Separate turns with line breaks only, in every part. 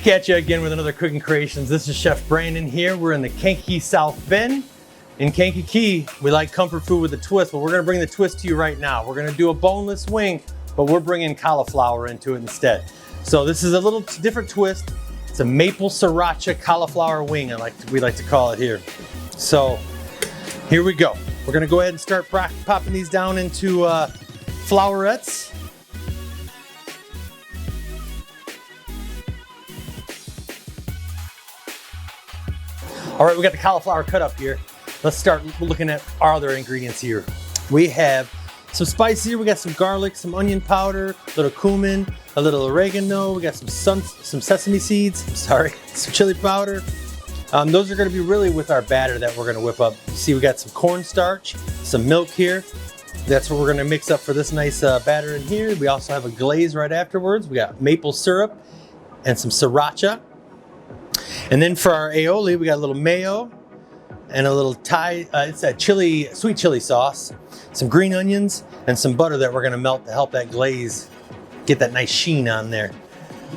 Back at you again with another Cooking Creations. This is Chef Brandon here. We're in the Kankakee South Bend. In Kankakee, we like comfort food with a twist, but we're gonna bring the twist to you right now. We're gonna do a boneless wing, but we're bringing cauliflower into it instead. So this is a little different twist. It's a maple sriracha cauliflower wing, we like to call it here. So here we go. We're gonna go ahead and start popping these down into florets. All right, we got the cauliflower cut up here. Let's start looking at our other ingredients here. We have some spices here. We got some garlic, some onion powder, a little cumin, a little oregano. We got some sesame seeds, some chili powder. Those are gonna be really with our batter that we're gonna whip up. See, we got some cornstarch, some milk here. That's what we're gonna mix up for this nice batter in here. We also have a glaze right afterwards. We got maple syrup and some sriracha. And then for our aioli, we got a little mayo and a little it's that sweet chili sauce, some green onions, and some butter that we're gonna melt to help that glaze get that nice sheen on there.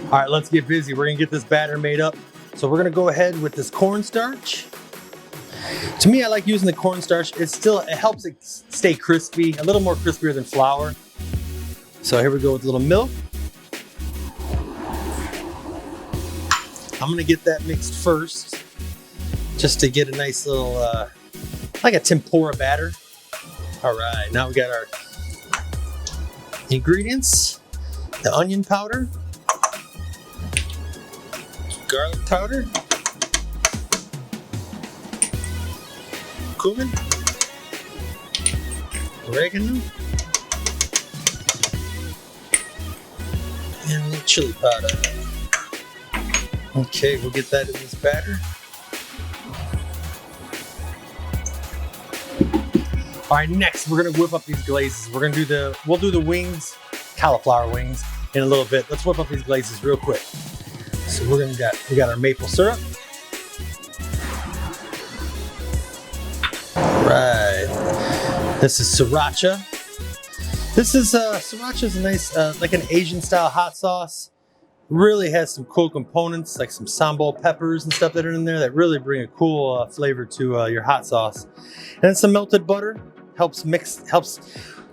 All right, let's get busy. We're gonna get this batter made up. So we're gonna go ahead with this cornstarch. To me, I like using the cornstarch. It helps it stay crispy, a little more crispier than flour. So here we go with a little milk. I'm gonna get that mixed first, just to get a nice little, like a tempura batter. All right, now we got our ingredients: the onion powder, garlic powder, cumin, oregano, and a little chili powder. Okay, we'll get that in this batter. All right, next we're gonna whip up these glazes. We'll do the wings, cauliflower wings, in a little bit. Let's whip up these glazes real quick. So we got our maple syrup. All right, this is sriracha. Sriracha is a nice, like an Asian style hot sauce. Really has some cool components like some sambal peppers and stuff that are in there that really bring a cool flavor to your hot sauce. And then some melted butter helps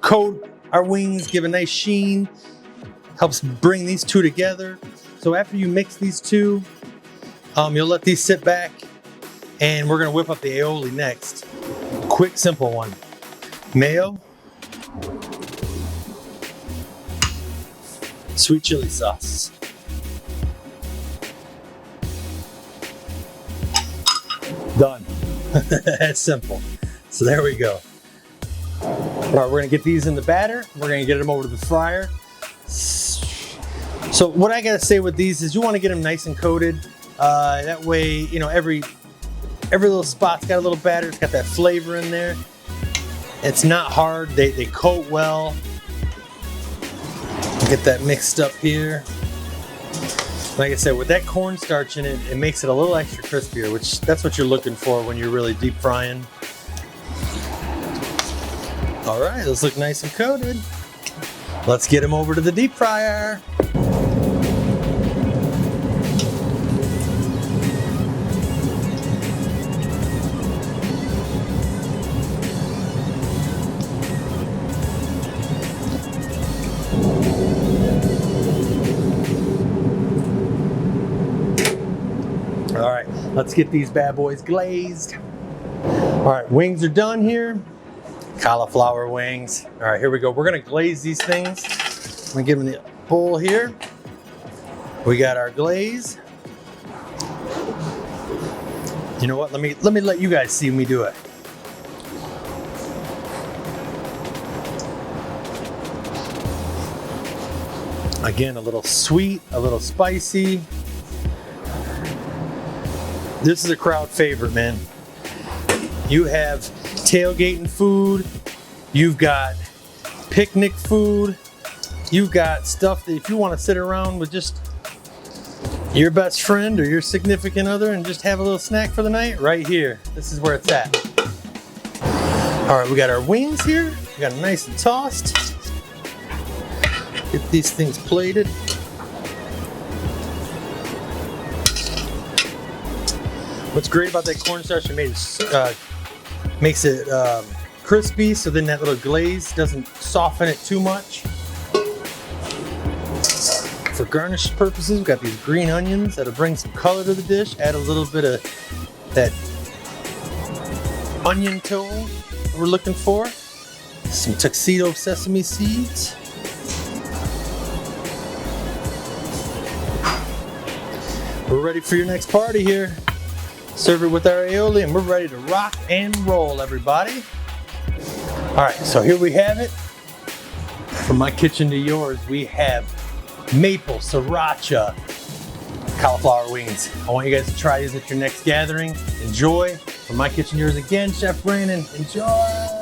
coat our wings, give a nice sheen, helps bring these two together. So after you mix these two, you'll let these sit back, and we're gonna whip up the aioli next. Quick, simple one. Mayo, sweet chili sauce, done. That's simple. So there we go. All right, we're gonna get these in the batter. We're gonna get them over to the fryer. So what I gotta say with these is you wanna get them nice and coated. That way, you know, every little spot's got a little batter. It's got that flavor in there. It's not hard, they coat well. Get that mixed up here. Like I said, with that cornstarch in it, it makes it a little extra crispier, which that's what you're looking for when you're really deep frying. All right, those look nice and coated. Let's get them over to the deep fryer. All right, let's get these bad boys glazed. All right, wings are done here. Cauliflower wings. All right, here we go. We're gonna glaze these things. I'm gonna give them the bowl here. We got our glaze. You know what? Let me let you guys see me do it. Again, a little sweet, a little spicy. This is a crowd favorite, man. You have tailgating food, you've got picnic food, you've got stuff that if you want to sit around with just your best friend or your significant other and just have a little snack for the night, right here. This is where it's at. All right, we got our wings here. We got them nice and tossed. Get these things plated. What's great about that cornstarch, it makes it crispy, so then that little glaze doesn't soften it too much. For garnish purposes, we've got these green onions that'll bring some color to the dish, add a little bit of that onion tone we're looking for. Some tuxedo sesame seeds. We're ready for your next party here. Serve it with our aioli and we're ready to rock and roll, everybody. All right, so here we have it. From my kitchen to yours, we have maple sriracha cauliflower wings. I want you guys to try these at your next gathering. Enjoy. From my kitchen to yours again, Chef Brandon. Enjoy.